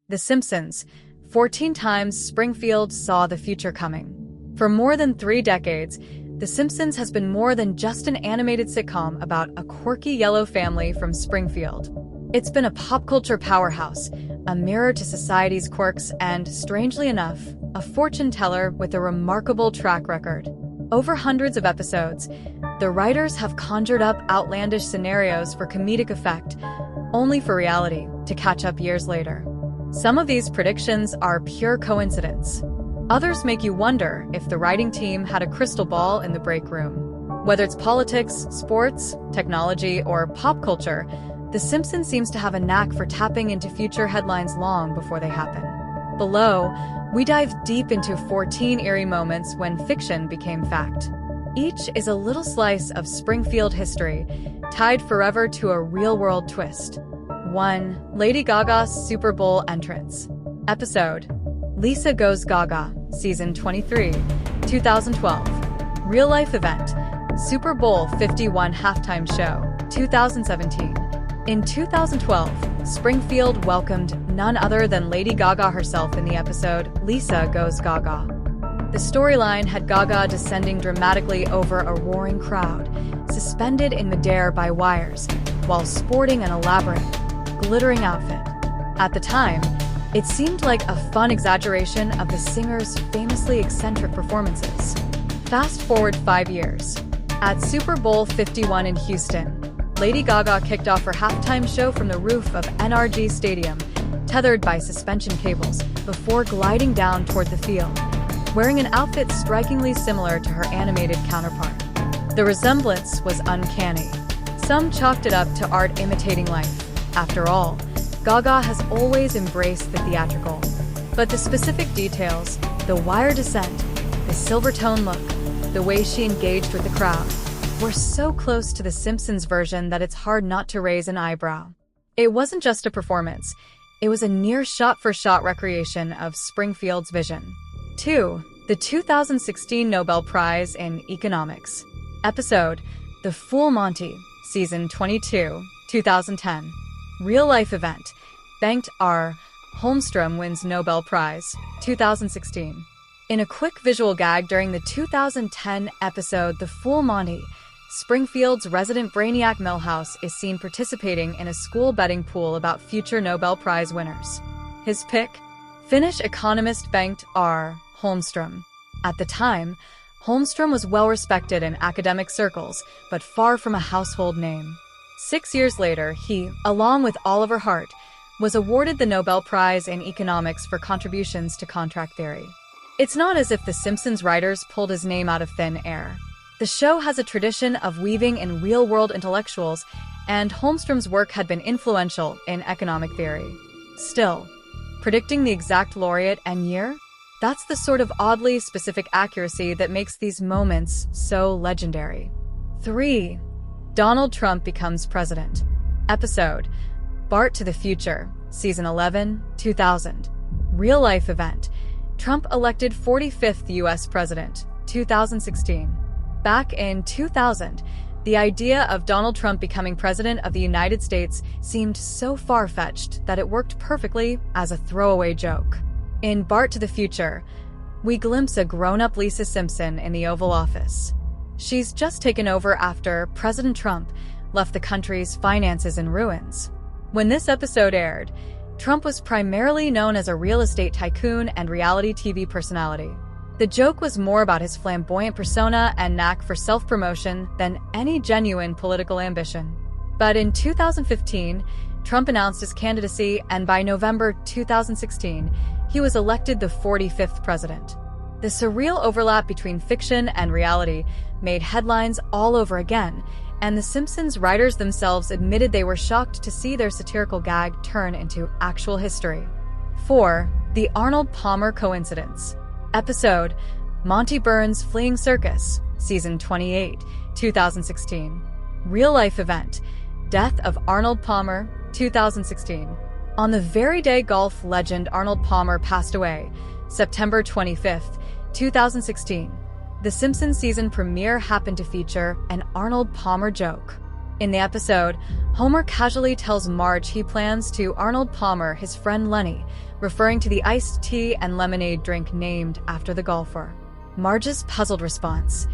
The Simpsons. 14 times Springfield saw the future coming. For more than 3 decades, The Simpsons has been more than just an animated sitcom about a quirky yellow family from Springfield. It's been a pop culture powerhouse, a mirror to society's quirks, and, strangely enough, a fortune teller with a remarkable track record. Over hundreds of episodes, the writers have conjured up outlandish scenarios for comedic effect, only for reality to catch up years later. Some of these predictions are pure coincidence. Others make you wonder if the writing team had a crystal ball in the break room. Whether it's politics, sports, technology, or pop culture, The Simpsons seems to have a knack for tapping into future headlines long before they happen. Below, we dive deep into 14 eerie moments when fiction became fact. Each is a little slice of Springfield history, tied forever to a real-world twist. 1. Lady Gaga's Super Bowl entrance. Episode: Lisa Goes Gaga, Season 23, 2012. Real-life event: Super Bowl 51 halftime show, 2017. In 2012, Springfield welcomed none other than Lady Gaga herself in the episode Lisa Goes Gaga. The storyline had Gaga descending dramatically over a roaring crowd, suspended in midair by wires, while sporting an elaborate, glittering outfit. At the time, it seemed like a fun exaggeration of the singer's famously eccentric performances. Fast forward 5 years. At Super Bowl 51 in Houston, Lady Gaga kicked off her halftime show from the roof of NRG Stadium, tethered by suspension cables, before gliding down toward the field, wearing an outfit strikingly similar to her animated counterpart. The resemblance was uncanny. Some chalked it up to art imitating life. After all, Gaga has always embraced the theatrical. But the specific details, the wire descent, the silver tone look, the way she engaged with the crowd, were so close to the Simpsons version that it's hard not to raise an eyebrow. It wasn't just a performance, it was a near shot-for-shot recreation of Springfield's vision. 2. The 2016 Nobel Prize in Economics. Episode: The Full Monty, Season 22, 2010. Real-life event: Bengt R. Holmstrom wins Nobel Prize, 2016. In a quick visual gag during the 2010 episode The Full Monty, Springfield's resident brainiac Milhouse is seen participating in a school betting pool about future Nobel Prize winners. His pick? Finnish economist Bengt R. Holmstrom. At the time, Holmstrom was well-respected in academic circles, but far from a household name. 6 years later, he, along with Oliver Hart, was awarded the Nobel Prize in Economics for contributions to contract theory. It's not as if The Simpsons writers pulled his name out of thin air. The show has a tradition of weaving in real-world intellectuals, and Holmstrom's work had been influential in economic theory. Still, predicting the exact laureate and year? That's the sort of oddly specific accuracy that makes these moments so legendary. 3. Donald Trump becomes president. Episode: Bart to the Future, Season 11, 2000. Real-life event: Trump elected 45th U.S. President, 2016. Back in 2000, the idea of Donald Trump becoming President of the United States seemed so far-fetched that it worked perfectly as a throwaway joke. In Bart to the Future, we glimpse a grown-up Lisa Simpson in the Oval Office. She's just taken over after President Trump left the country's finances in ruins. When this episode aired, Trump was primarily known as a real estate tycoon and reality TV personality. The joke was more about his flamboyant persona and knack for self-promotion than any genuine political ambition. But in 2015, Trump announced his candidacy, and by November 2016, he was elected the 45th president. The surreal overlap between fiction and reality made headlines all over again, and The Simpsons writers themselves admitted they were shocked to see their satirical gag turn into actual history. 4. The Arnold Palmer Coincidence. Episode: Monty Burns' Fleeing Circus, Season 28, 2016. Real-life event: Death of Arnold Palmer, 2016. On the very day golf legend Arnold Palmer passed away, September 25th, 2016, The Simpsons season premiere happened to feature an Arnold Palmer joke. In the episode, Homer casually tells Marge he plans to Arnold Palmer his friend Lenny referring to the iced tea and lemonade drink named after the golfer. Marge's puzzled response,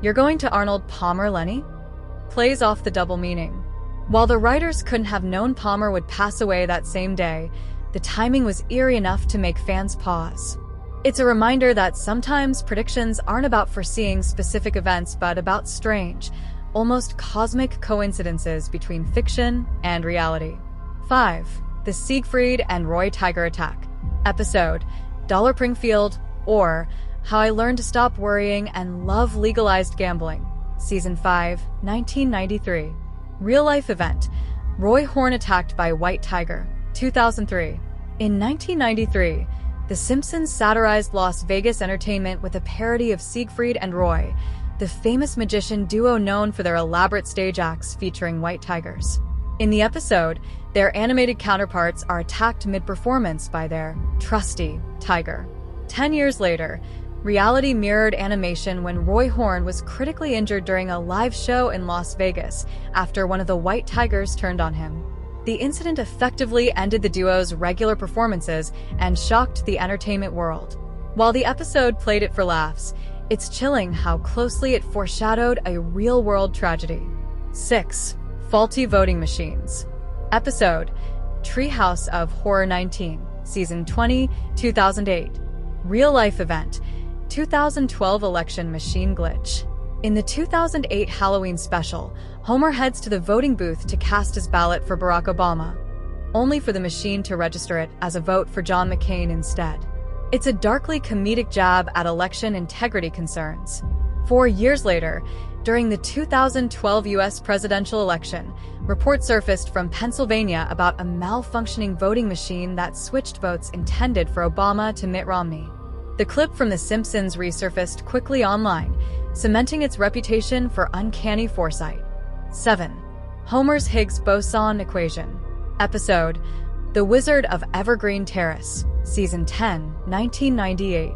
"You're going to Arnold Palmer, Lenny?" plays off the double meaning. While the writers couldn't have known Palmer would pass away that same day, the timing was eerie enough to make fans pause. It's a reminder that sometimes predictions aren't about foreseeing specific events, but about strange, almost cosmic coincidences between fiction and reality. 5. The Siegfried and Roy Tiger Attack. Episode, Dollar Springfield, or How I Learned to Stop Worrying and Love Legalized Gambling. Season 5, 1993. Real-life event, Roy Horn attacked by White Tiger, 2003. In 1993, The Simpsons satirized Las Vegas entertainment with a parody of Siegfried and Roy, the famous magician duo known for their elaborate stage acts featuring white tigers. In the episode, their animated counterparts are attacked mid-performance by their trusty tiger. 10 years later, reality mirrored animation when Roy Horn was critically injured during a live show in Las Vegas after one of the white tigers turned on him. The incident effectively ended the duo's regular performances and shocked the entertainment world. While the episode played it for laughs, it's chilling how closely it foreshadowed a real-world tragedy. 6. Faulty voting machines. Episode, Treehouse of Horror 19, Season 20, 2008. Real-life event, 2012 election machine glitch. In the 2008 Halloween special, Homer heads to the voting booth to cast his ballot for Barack Obama, only for the machine to register it as a vote for John McCain instead. It's a darkly comedic jab at election integrity concerns. 4 years later, during the 2012 U.S. presidential election, reports surfaced from Pennsylvania about a malfunctioning voting machine that switched votes intended for Obama to Mitt Romney. The clip from The Simpsons resurfaced quickly online, cementing its reputation for uncanny foresight. 7. Homer's Higgs boson equation. Episode, The Wizard of Evergreen Terrace, Season 10, 1998.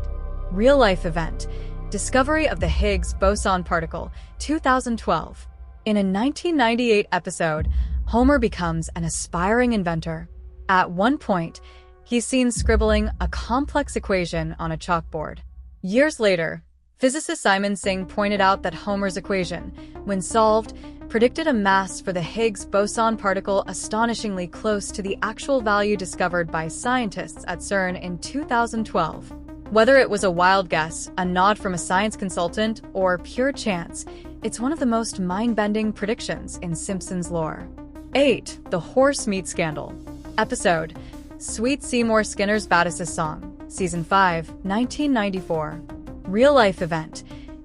Real-life event, discovery of the Higgs boson particle, 2012. In a 1998 episode, Homer becomes an aspiring inventor. At one point, he's seen scribbling a complex equation on a chalkboard. Years later, physicist Simon Singh pointed out that Homer's equation, when solved, predicted a mass for the Higgs boson particle astonishingly close to the actual value discovered by scientists at CERN in 2012. Whether it was a wild guess, a nod from a science consultant, or pure chance, it's one of the most mind-bending predictions in Simpsons lore. 8. The Horse Meat Scandal. Episode, Sweet Seymour Skinner's Battis's Song, Season 5, 1994. Real-life event,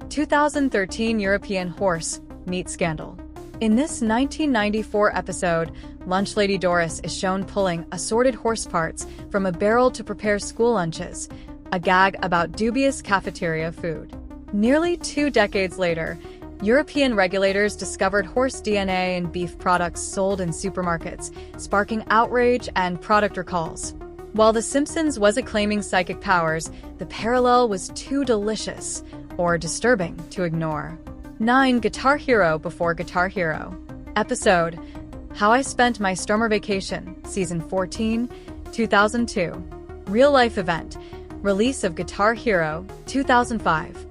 2013 European horse meat scandal. In this 1994 episode, Lunch Lady Doris is shown pulling assorted horse parts from a barrel to prepare school lunches, a gag about dubious cafeteria food. Nearly 2 decades later, European regulators discovered horse DNA in beef products sold in supermarkets, sparking outrage and product recalls. While The Simpsons wasn't claiming psychic powers, the parallel was too delicious or disturbing to ignore. 9. Guitar Hero before Guitar Hero. Episode, How I Spent My Summer Vacation, Season 14, 2002. Real-life event, release of Guitar Hero, 2005.